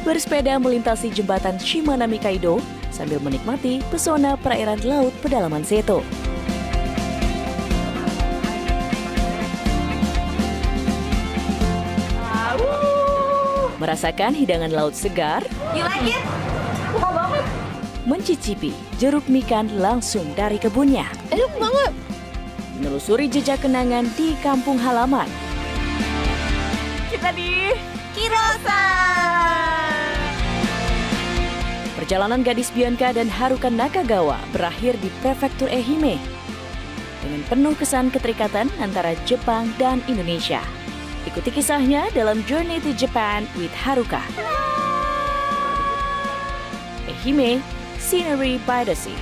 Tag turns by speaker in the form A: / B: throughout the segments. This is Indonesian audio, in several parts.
A: bersepeda melintasi jembatan Shimanami Kaido sambil menikmati pesona perairan laut pedalaman Seto. Merasakan hidangan laut segar,
B: You like it?
C: Suka banget.
A: mencicipi jeruk mikan langsung dari kebunnya,
C: Enak banget.
A: menelusuri jejak kenangan di kampung halaman.
C: Kita di
B: Kirosa.
A: Perjalanan gadis Bianca dan Haruka Nakagawa berakhir di prefektur Ehime dengan penuh kesan keterikatan antara Jepang dan Indonesia. Ikuti kisahnya dalam Journey to Japan with Haruka. Ehime, Scenery by the Sea.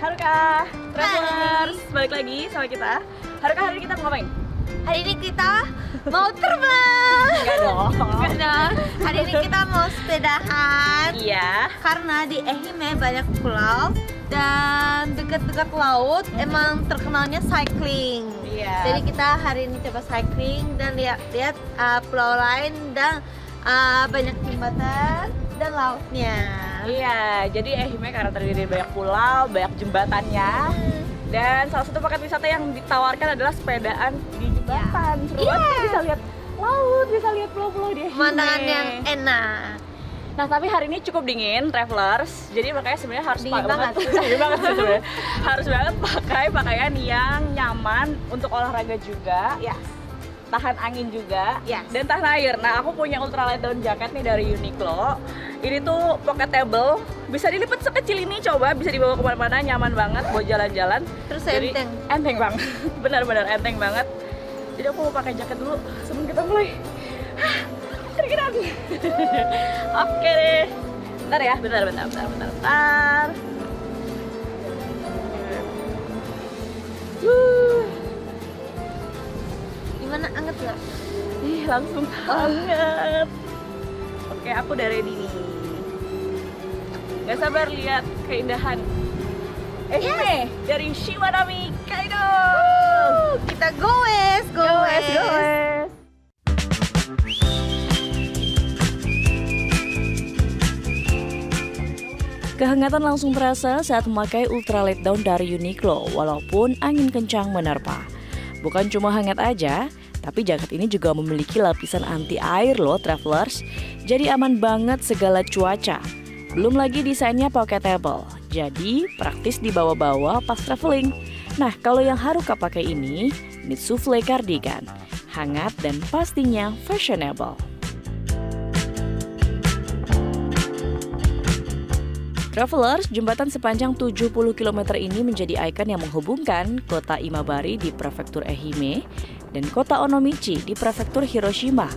C: Haruka, Travelers, balik lagi sama kita. Haruka, hari ini kita mau ngapain?
B: Hari ini kita mau terbang.
C: Enggak dong.
B: Enggak dong. Hari ini kita mau sepedahan.
C: Iya.
B: Karena di Ehime banyak pulau dan dekat-dekat laut emang terkenalnya cycling.
C: Iya.
B: Jadi kita hari ini coba cycling dan lihat-lihat pulau lain dan banyak jembatan dan lautnya.
C: Iya, jadi Ehime karena terdiri dari banyak pulau, banyak jembatannya. Dan salah satu paket wisata yang ditawarkan adalah sepedaan di jembatan. Seru banget, bisa lihat laut, bisa lihat pulau-pulau di Ehime.
B: Pemandangan yang enak.
C: Nah, tapi hari ini cukup dingin, travelers. Jadi makanya sebenarnya harus
B: Dingin banget.
C: Dingin banget sih sebenarnya. Harus banget pakai pakaian yang nyaman untuk olahraga juga.
B: Ya.
C: Tahan angin juga,
B: Yes.
C: dan tahan air. Nah, aku punya ultralight down jacket nih dari Uniqlo. Ini tuh pocketable, bisa dilipat sekecil ini, coba bisa dibawa kemana-mana, nyaman banget buat jalan-jalan.
B: Terus
C: Jadi,
B: enteng.
C: enteng banget, benar-benar enteng banget. Jadi aku mau pakai jaket dulu sebelum kita mulai. Keringetan. Oke deh. Bentar ya, bentar.
B: Gimana, anget nggak?
C: Ih, langsung hangat. Oke, aku udah ready nih. Gak sabar lihat keindahan Ehime dari Shimanami Kaido.
B: Kita goes.
C: Goes.
A: Kehangatan langsung terasa saat memakai ultralight down dari Uniqlo walaupun angin kencang menerpa. Bukan cuma hangat aja, tapi jaket ini juga memiliki lapisan anti air loh travelers. Jadi aman banget segala cuaca. Belum lagi desainnya pocketable, jadi praktis dibawa-bawa pas traveling. Nah, kalau yang Haruka pakai ini, knit souffle cardigan, hangat dan pastinya fashionable. Travelers, jembatan sepanjang 70 km ini menjadi ikon yang menghubungkan kota Imabari di prefektur Ehime dan kota Onomichi di prefektur Hiroshima.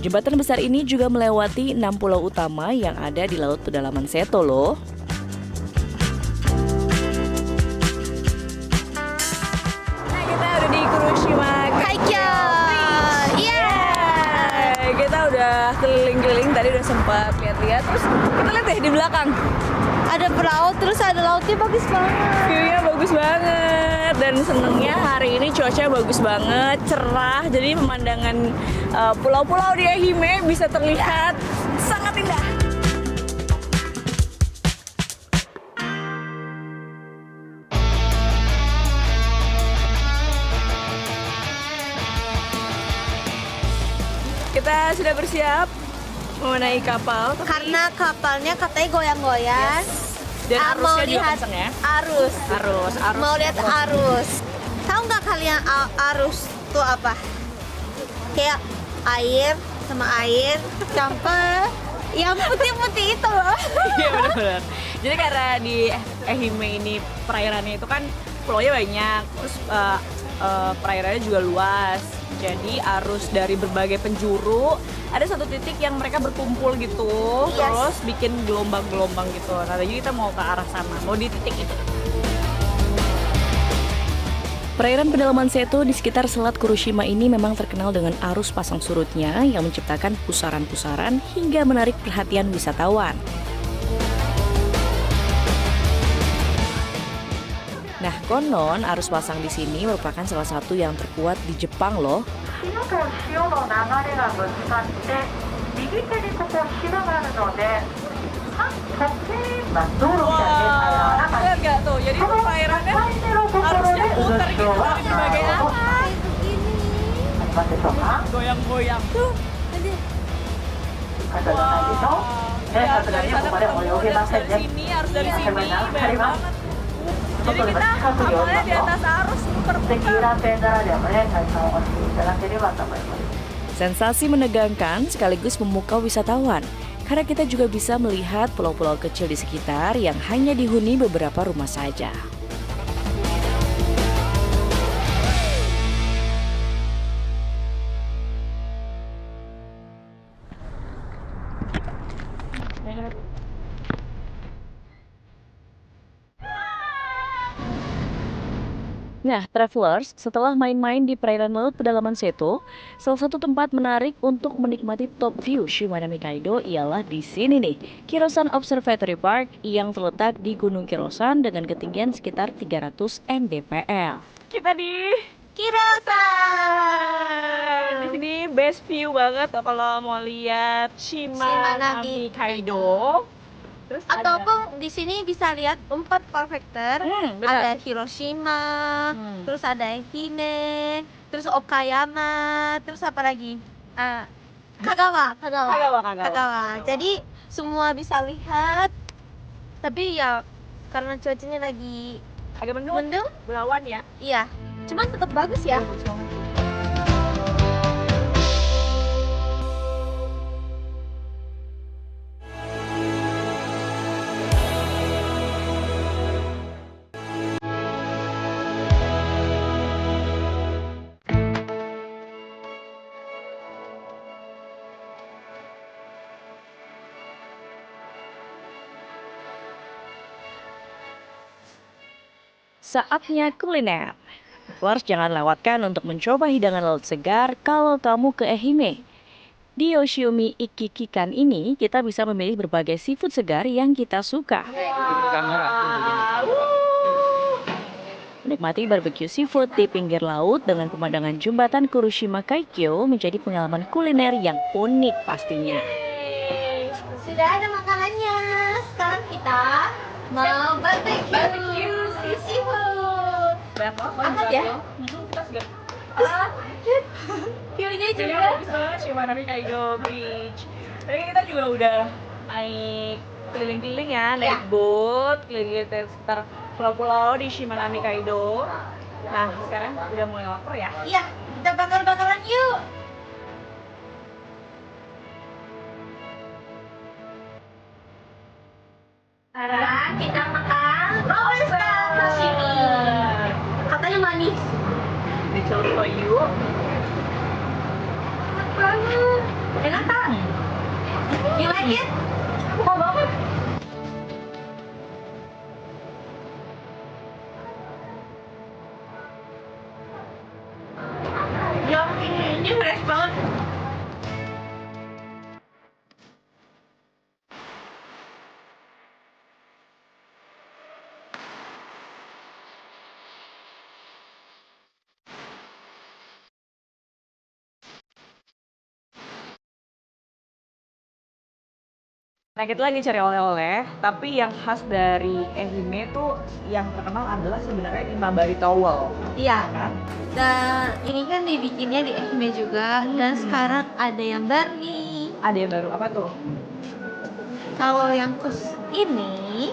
A: Jembatan besar ini juga melewati 6 pulau utama yang ada di laut pedalaman Seto loh.
C: Nah, kita udah di Kuroshima
B: Kaikyo. Iya.
C: Kita udah keliling-keliling, tadi udah sempat lihat-lihat. Terus kita lihat deh di belakang,
B: Ada perahu, terus ada lautnya bagus banget.
C: view-nya bagus banget. Dan senengnya hari ini cuaca bagus banget, cerah. Jadi pemandangan pulau-pulau di Ehime bisa terlihat sangat indah. Kita sudah bersiap mau naik kapal.
B: Karena kapalnya katanya goyang-goyang.
C: Dan
B: Mau
C: arusnya juga
B: lihat
C: kenceng ya.
B: arus.
C: Arus.
B: Mau lihat arus. Tahu nggak kalian arus itu apa? Kayak air sama air campur. Yang putih-putih itu loh.
C: Iya benar-benar. Jadi karena di Ehime ini perairannya itu kan pulaunya banyak, terus perairannya juga luas. Jadi arus dari berbagai penjuru ada satu titik yang mereka berkumpul gitu,
B: Yes.
C: terus bikin gelombang-gelombang gitu. Nah, jadi kita mau ke arah sana, mau di titik itu.
A: Perairan pedalaman Seto di sekitar selat Kuroshima ini memang terkenal dengan arus pasang surutnya yang menciptakan pusaran-pusaran hingga menarik perhatian wisatawan. Nah, konon arus pasang di sini merupakan salah satu yang terkuat di Jepang loh.
D: 潮と潮の流れがぶつかって右手にここ島があるので反時計道路みたいな
C: Wah, lihat nggak tuh? Jadi tuh perairannya harusnya putar gitu dari berbagai arah.
D: ありますでしょうか
C: Goyang-goyang.
D: 方じゃないでしょ
C: Ya,
D: さすが
C: dari
D: にこ
C: sana
D: こでも
C: ketemu,
D: 泳げま
C: harus
D: せん
C: dari
D: ね
C: sini, harus dari
D: Iya,
C: sini,
D: benar.
C: banyak banget. Jadi kita kapalnya di atas arus
D: で
C: muter-muter.
D: 遊覧船ならではね体感をしていただければと思います
A: Sensasi menegangkan sekaligus memukau wisatawan. Karena kita juga bisa melihat pulau-pulau kecil di sekitar yang hanya dihuni beberapa rumah saja. Nah, travelers, setelah main-main di perairan laut pedalaman Seto, salah satu tempat menarik untuk menikmati top view Shimanami Kaido ialah di sini nih, Kirosan Observatory Park yang terletak di Gunung Kirosan dengan ketinggian sekitar 300 mdpl.
C: Kita di
B: Kirosan.
C: di sini best view banget tuh kalau mau lihat Shimanami Kaido. Terus
B: Ataupun di sini bisa lihat 4 prefektur.
C: benar.
B: Ada Hiroshima, terus ada Ehime, terus Okayama, terus apa lagi? Kagawa.
C: Kagawa.
B: Jadi semua bisa lihat. Tapi ya karena cuacanya lagi
C: Agak
B: mendung,
C: berawan ya.
B: iya. Cuman tetap bagus ya.
A: Saatnya kuliner. Travelers jangan lewatkan untuk mencoba hidangan laut segar kalau kamu ke Ehime. Di Yoshiomi Ikikikan ini, kita bisa memilih berbagai seafood segar yang kita suka. Menikmati barbecue seafood di pinggir laut dengan pemandangan jembatan Kurushima Kaikyo menjadi pengalaman kuliner yang unik pastinya.
B: Sudah ada makanannya. Sekarang kita mau barbecue seafood. Angkat ya. View-nya juga.
C: Shimanami Kaido Beach. Tadi kita juga udah naik keliling-keliling ya, naik boat, keliling sekitar pulau-pulau di Shimanami Kaido. Nah, sekarang udah mulai lapar ya.
B: Iya, kita bakar-bakaran yuk. Sekarang kita makan oyster sashimi. Katanya manis.
C: Dicoba yuk.
B: Enak banget. Enak kan? You like it? Mau banget. Ini fresh banget.
C: Nah, kita lagi cari oleh-oleh, tapi yang khas dari Ehime tuh yang terkenal adalah sebenarnya imabari towel.
B: Iya. Dan ini kan dibikinnya di Ehime juga. Dan sekarang ada yang baru nih.
C: Ada yang baru apa tuh?
B: Kalau yang khusus ini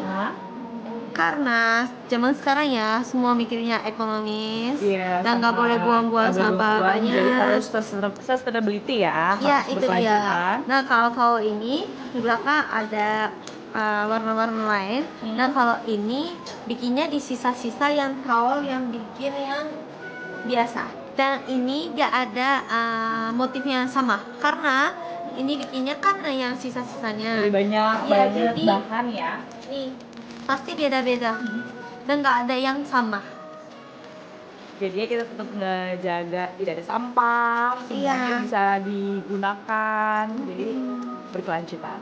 B: karena zaman sekarang ya semua mikirnya ekonomis dan nggak boleh buang-buang sampah
C: Jadi
B: banyak.
C: harus sustainability ya.
B: Ya
C: harus
B: itu dia.
C: berkelanjutan.
B: Nah kalau ini di belakang ada warna-warna lain. Nah kalau ini bikinnya di sisa-sisa yang towel yang bikin yang biasa. Dan ini nggak ada motifnya yang sama karena ini bikinnya kan yang sisa-sisanya.
C: Lebih banyak
B: Iya, jadi
C: bahan ya.
B: nih pasti beda-beda dan nggak ada yang sama.
C: Jadi kita tetap ngejaga tidak ada sampah, semuanya
B: Iya.
C: bisa digunakan, jadi berkelanjutan.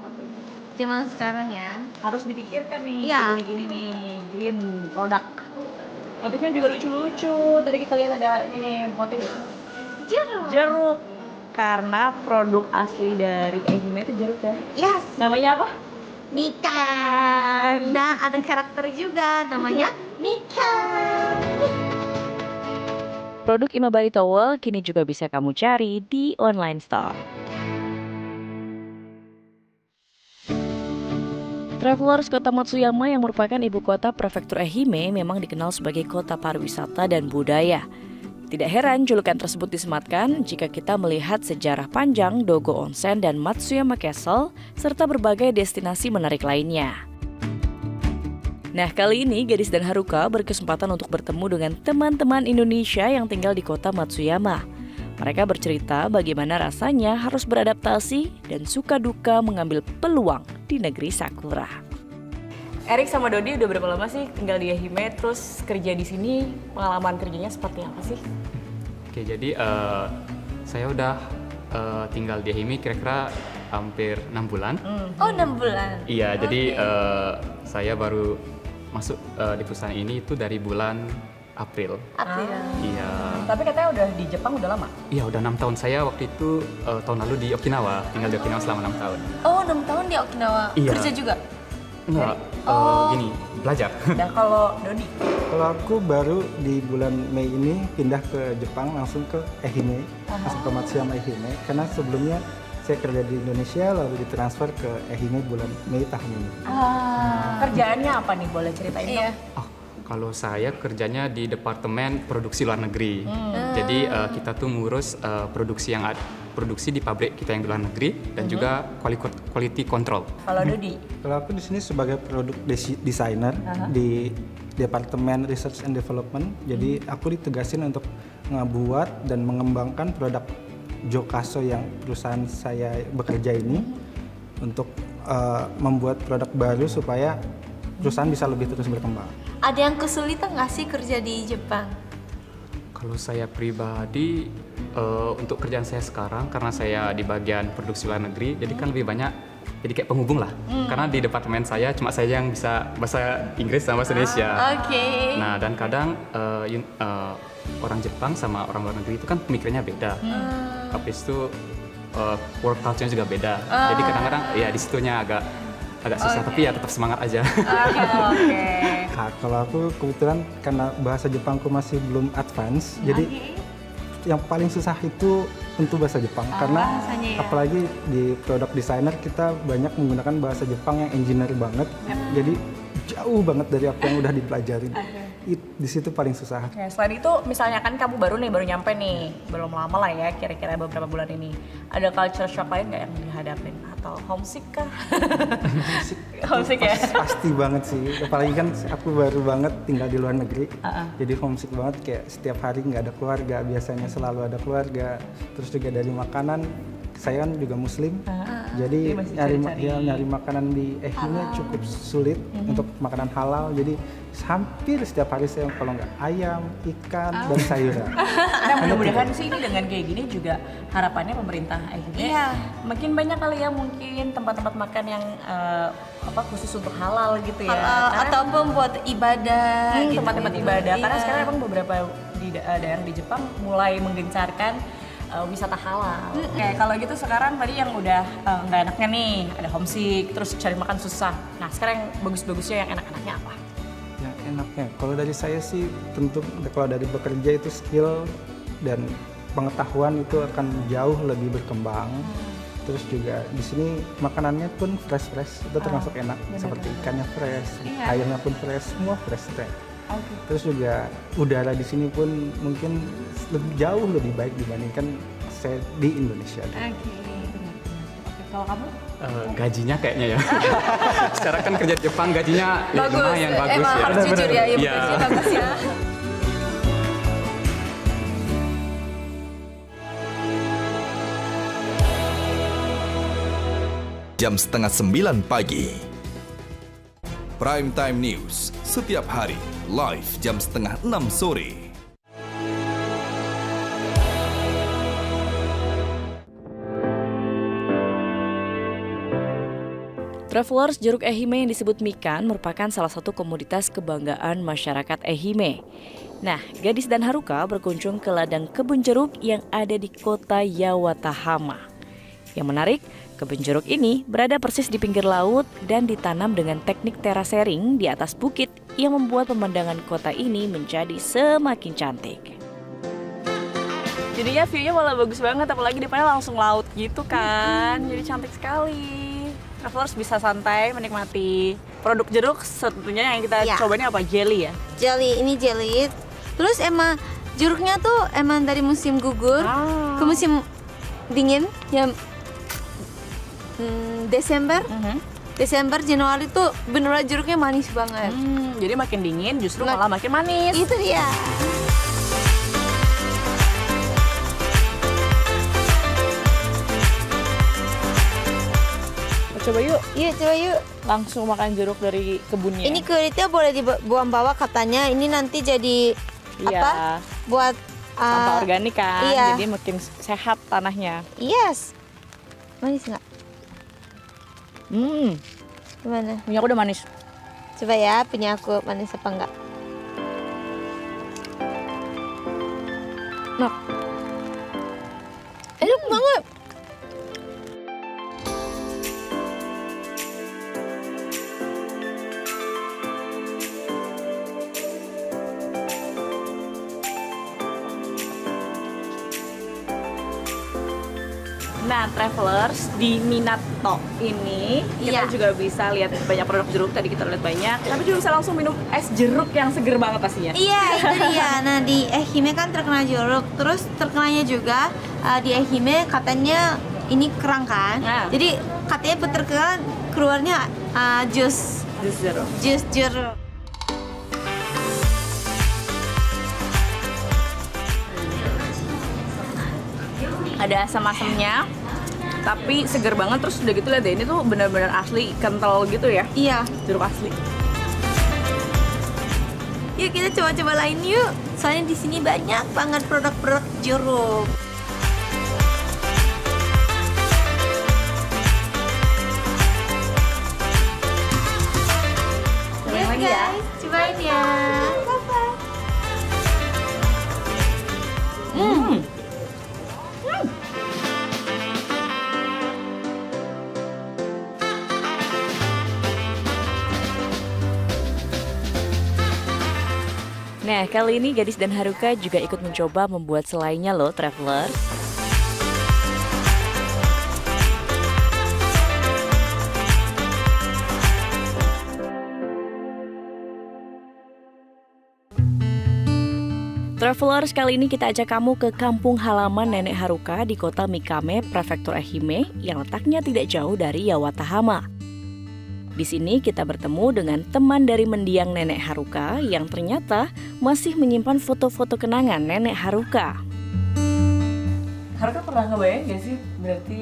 B: Zaman sekarang ya.
C: Harus dipikirkan nih,
B: Iya.
C: gini nih, green product. Motifnya juga lucu-lucu. Tadi kita lihat ada ini motif
B: Jeruk.
C: jeruk. Karena produk asli dari Ehime itu jeruk ya.
B: Yes,
C: Namanya apa?
B: Mikan. Dan ada karakter juga namanya Mikan.
A: Produk Imabari Towel kini juga bisa kamu cari di online store. Travelers Kota Matsuyama yang merupakan ibu kota prefektur Ehime memang dikenal sebagai kota pariwisata dan budaya. Tidak heran julukan tersebut disematkan jika kita melihat sejarah panjang Dogo Onsen dan Matsuyama Castle serta berbagai destinasi menarik lainnya. Nah, kali ini Gadis dan Haruka berkesempatan untuk bertemu dengan teman-teman Indonesia yang tinggal di kota Matsuyama. Mereka bercerita bagaimana rasanya harus beradaptasi dan suka duka mengambil peluang di negeri Sakura.
C: Erik sama Dodi udah berapa lama sih tinggal di Ehime, terus kerja di sini, pengalaman kerjanya seperti apa sih?
E: Oke, jadi saya udah tinggal di Ehime kira-kira hampir 6 bulan.
B: Oh, 6 bulan.
E: Iya, jadi
B: Oke.
E: saya baru masuk di perusahaan ini itu dari bulan April.
B: April.
E: Iya.
C: Tapi katanya udah di Jepang udah lama?
E: Iya, udah 6 tahun. Saya waktu itu tahun lalu di Okinawa, tinggal di Okinawa selama 6 tahun.
B: Oh, 6 tahun di Okinawa.
E: Iya.
B: Kerja juga?
E: Enggak, gini, belajar.
C: Nah kalau Dodi?
F: Kalau aku baru di bulan Mei ini pindah ke Jepang langsung ke Ehime, langsung ke Matsuyama Ehime. Karena sebelumnya saya kerja di Indonesia lalu ditransfer ke Ehime bulan Mei tahun ini.
C: Kerjaannya apa nih, boleh ceritain
B: Iya.
C: dong?
E: Oh, kalau saya kerjanya di Departemen Produksi Luar Negeri. Jadi kita tuh ngurus produksi di pabrik kita yang di luar negeri dan juga quality control.
C: Kalau Dodi?
F: Kalau aku di sini sebagai produk designer di Departemen Research and Development. Jadi aku ditugasin untuk ngebuat dan mengembangkan produk Jokaso yang perusahaan saya bekerja ini untuk membuat produk baru supaya perusahaan bisa lebih terus berkembang.
B: Ada yang kesulitan nggak sih kerja di Jepang?
E: Kalau saya pribadi untuk kerjaan saya sekarang karena saya di bagian produksi luar negeri, jadi kan lebih banyak jadi kayak penghubung lah. Karena di departemen saya cuma saya yang bisa bahasa Inggris sama bahasa Indonesia.
B: Oke.
E: Nah, dan kadang orang Jepang sama orang luar negeri itu kan pemikirannya beda. Habis itu work culture-nya juga beda. Jadi kadang-kadang ya di situnya agak susah, tapi ya tetap semangat aja.
C: Oke.
F: Nah, kalau aku kebetulan karena bahasa Jepangku masih belum advance, jadi yang paling susah itu tentu bahasa Jepang karena
B: bahasanya ya.
F: apalagi di produk designer kita banyak menggunakan bahasa Jepang yang engineer banget, jadi jauh banget dari apa yang udah dipelajarin. Di situ paling susah.
C: Oke, selain itu misalnya kan kamu baru nyampe nih, belum lama lah ya, kira-kira beberapa bulan ini. Ada culture shock lain nggak yang dihadapin? Atau homesick kah? Homesick ya?
F: Pasti banget sih, apalagi kan aku baru banget tinggal di luar negeri, jadi homesick banget, kayak setiap hari nggak ada keluarga, biasanya selalu ada keluarga. Terus juga dari makanan, saya kan juga muslim, jadi nyari makanan di Ehime cukup sulit untuk makanan halal, jadi hampir setiap hari saya kalau nggak ayam, ikan, dan sayuran.
C: Nah, mudah-mudahan sih ini dengan kayak gini juga harapannya pemerintah Ehime
B: Iya.
C: makin banyak kali ya mungkin tempat-tempat makan yang khusus untuk halal gitu ya.
B: Ataupun buat ibadah. gitu.
C: Tempat-tempat ibadah. Karena
B: Iya.
C: sekarang emang beberapa di daerah di Jepang mulai menggencarkan wisata halal. Kayak kalau gitu sekarang tadi yang udah nggak enaknya nih, ada homesick, terus cari makan susah. Nah sekarang yang bagus-bagusnya yang enak-enaknya apa?
F: Yang enaknya, kalau dari saya sih tentu kalau dari bekerja itu skill dan pengetahuan itu akan jauh lebih berkembang. Terus juga di sini makanannya pun fresh itu termasuk enak, seperti ikannya fresh, ayamnya pun fresh, semua fresh. Terus juga udara di sini pun mungkin jauh lebih baik dibandingkan saya di Indonesia.
C: Oke, kalau kamu?
E: Gajinya kayaknya ya. Secara kan kerja di Jepang gajinya ya
B: Bagus.
E: lumayan bagus
B: Emang
E: ya.
B: harus jujur ya, ibu
E: Iya.
B: gajinya bagus ya.
G: Jam 8:30 pagi. Prime Time News setiap hari live jam 5:30 sore.
A: Travelers, jeruk Ehime yang disebut mikan merupakan salah satu komoditas kebanggaan masyarakat Ehime. Nah, Gadis dan Haruka berkunjung ke ladang kebun jeruk yang ada di kota Yawatahama. Yang menarik, kebun jeruk ini berada persis di pinggir laut dan ditanam dengan teknik terasering di atas bukit yang membuat pemandangan kota ini menjadi semakin cantik.
C: Jadinya view-nya malah bagus banget, apalagi depannya langsung laut gitu kan. Jadi cantik sekali. Travelers bisa santai menikmati produk jeruk, tentunya yang kita
B: Ya.
C: coba ini apa? Jelly ya?
B: Jelly, ini jelly. Terus emang jeruknya tuh emang dari musim gugur ke musim dingin yang Desember. Desember, Januari tuh beneran jeruknya manis banget.
C: Jadi makin dingin justru
B: Nah,
C: malah makin manis.
B: Itu dia.
C: Coba yuk,
B: Yuk, coba yuk.
C: langsung makan jeruk dari kebunnya.
B: Ini kulitnya boleh dibuang bawa katanya. Ini nanti jadi
C: Iya,
B: apa? Buat
C: sampah organik kan,
B: iya.
C: jadi makin sehat tanahnya.
B: Yes. Manis nggak? Gimana?
C: Punya aku udah manis.
B: Coba ya, punya aku manis apa enggak?
C: Nah,
B: Enak banget.
C: Nah, travelers di Minato ini kita
B: Iya.
C: juga bisa lihat banyak produk jeruk. Tadi kita lihat banyak, tapi juga bisa langsung minum es jeruk yang seger banget pastinya.
B: Iya, itu dia. Nah, di Ehime kan terkenal jeruk. Terus terkenalnya juga di Ehime katanya ini kerang kan.
C: Nah.
B: Jadi katanya terkenal keluarnya jus
C: Jus jeruk.
B: jeruk.
C: Ada asam-asamnya, tapi seger banget. Terus udah gitu lihat deh, ini tuh benar-benar asli, kental gitu ya,
B: Iya.
C: jeruk asli.
B: Yuk kita coba-coba lain yuk. Soalnya di sini banyak banget produk-produk jeruk.
C: Cobain lagi ya.
B: Guys, cobain ya. Bye-bye.
A: Nah, kali ini Gadis dan Haruka juga ikut mencoba membuat selainya loh, travelers. Travelers, kali ini kita ajak kamu ke kampung halaman nenek Haruka di kota Mikame, prefektur Ehime, yang letaknya tidak jauh dari Yawatahama. Di sini kita bertemu dengan teman dari mendiang nenek Haruka yang ternyata masih menyimpan foto-foto kenangan nenek Haruka.
C: Haruka pernah ngebayang gak sih berarti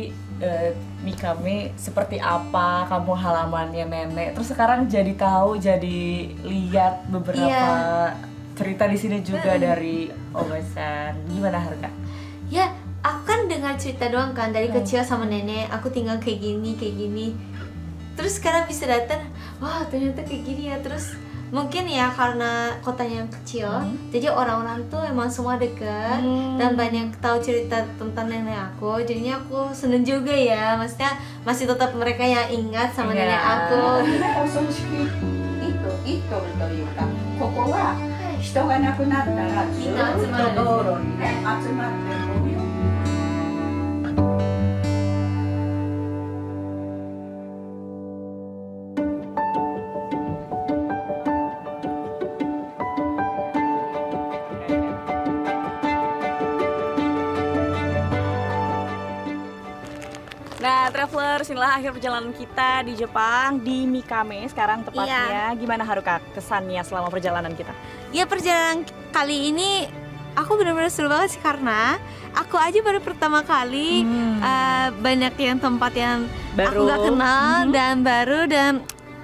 C: Mikame seperti apa kampung halamannya nenek? Terus sekarang jadi tahu, jadi lihat beberapa cerita di sini juga dari Obasan. Gimana Haruka?
B: Ya, aku kan dengar cerita doang kan dari kecil sama nenek. Aku tinggal kayak gini. Terus sekarang bisa datang, wah ternyata kayak gini ya. Terus mungkin ya karena kotanya yang kecil, jadi orang-orang tuh emang semua deket dan banyak tahu cerita tentang nenek aku. Jadinya aku seneng juga ya. Maksudnya masih tetap mereka yang ingat sama nenek aku.
D: お葬式一棟というか、ここは人が亡くなったらずっと道路にね集まってゴミを
C: Nah, travelers, inilah akhir perjalanan kita di Jepang, di Mikame sekarang tepatnya. Gimana Haruka kesannya selama perjalanan kita?
B: Ya perjalanan kali ini aku benar-benar seru banget sih karena aku aja baru pertama kali banyak yang tempat yang
C: Baru.
B: aku gak kenal dan baru dan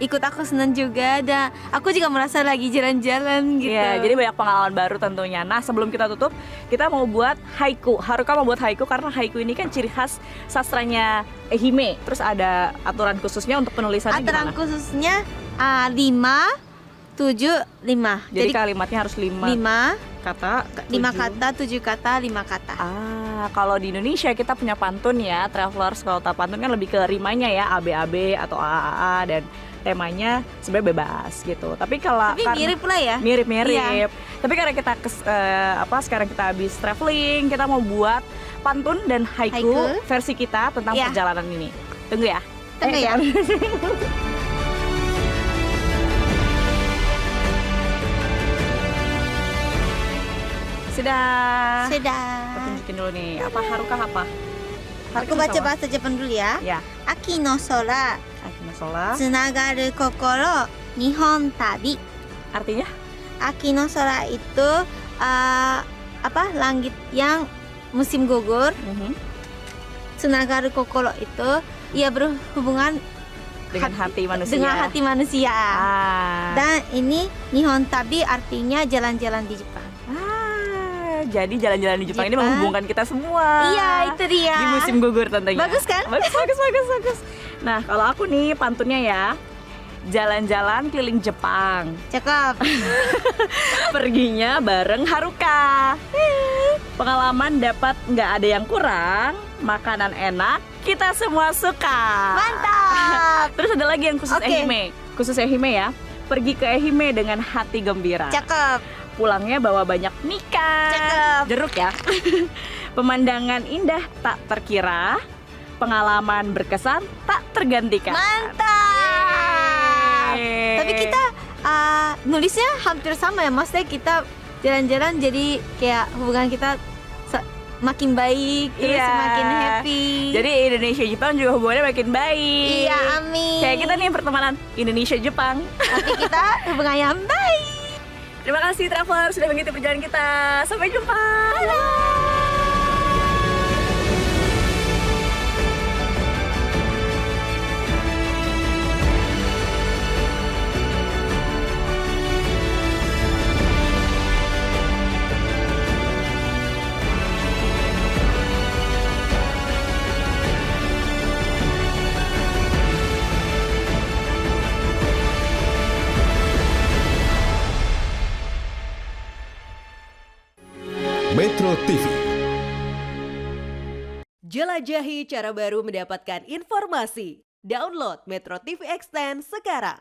B: ikut aku senang juga, dan aku juga merasa lagi jalan-jalan gitu.
C: Iya, jadi banyak pengalaman baru tentunya. Nah, sebelum kita tutup, kita mau buat haiku. Haruka mau buat haiku karena haiku ini kan ciri khas sastranya Ehime. Terus ada aturan khususnya untuk penulisannya
B: Aturan
C: gimana?
B: khususnya 5, 7, 5.
C: Jadi kalimatnya harus 5 kata,
B: 5
C: 7.
B: kata, 7 kata, 5 kata.
C: Kalau di Indonesia kita punya pantun ya, Travelers. Kalau tak pantun kan lebih ke rimanya ya, ABAB atau AAA, dan temanya sebenarnya bebas gitu. Tapi kalau
B: Tapi mirip lah ya.
C: mirip-mirip.
B: Iya.
C: Tapi karena kita sekarang kita habis traveling, kita mau buat pantun dan haiku,
B: Haiku.
C: versi kita tentang
B: Iya.
C: perjalanan ini. Tunggu ya.
B: Tunggu ya.
C: Sudah. Aku
B: Sudah.
C: tunjukin dulu nih. Apa Haruka apa?
B: Aku baca bahasa Jepang dulu ya.
C: Ya.
B: Aki no sora,
C: Akina Sola.
B: tsunagaru kokoro, nihon tabi.
C: Artinya?
B: Aki no sora itu langit yang musim gugur. Tsunagaru kokoro itu ia berhubungan
C: Dengan hati manusia.
B: dengan hati manusia.
C: Dan
B: Dan ini nihon tabi artinya jalan-jalan di Jepang.
C: jadi jalan-jalan di Jepang ini
B: Jepang.
C: menghubungkan kita semua.
B: Iya, itu dia.
C: Di musim gugur tentunya.
B: Bagus kan?
C: Bagus. Nah, kalau aku nih pantunnya ya, jalan-jalan keliling Jepang,
B: Cakep.
C: perginya bareng Haruka. Pengalaman dapat nggak ada yang kurang, makanan enak, kita semua suka.
B: Mantap.
C: Terus ada lagi yang khusus
B: Oke.
C: Ehime. Khusus Ehime ya. Pergi ke Ehime dengan hati gembira.
B: Cakep.
C: Pulangnya bawa banyak mikan.
B: Cakep.
C: Jeruk ya. Pemandangan indah tak terkira. Pengalaman berkesan tak tergantikan.
B: Mantap.
C: Yeay.
B: Tapi kita nulisnya hampir sama ya, maksudnya kita jalan-jalan jadi kayak hubungan kita makin baik, terus
C: Iya.
B: makin happy.
C: Jadi Indonesia Jepang juga hubungannya makin baik.
B: iya, amin.
C: Kayak kita nih pertemanan Indonesia Jepang.
B: Tapi kita hubungannya baik.
C: Terima kasih Traveler sudah mengikuti perjalanan kita. Sampai jumpa.
G: Metro TV.
H: Jelajahi cara baru mendapatkan informasi. Download Metro TV Extend sekarang.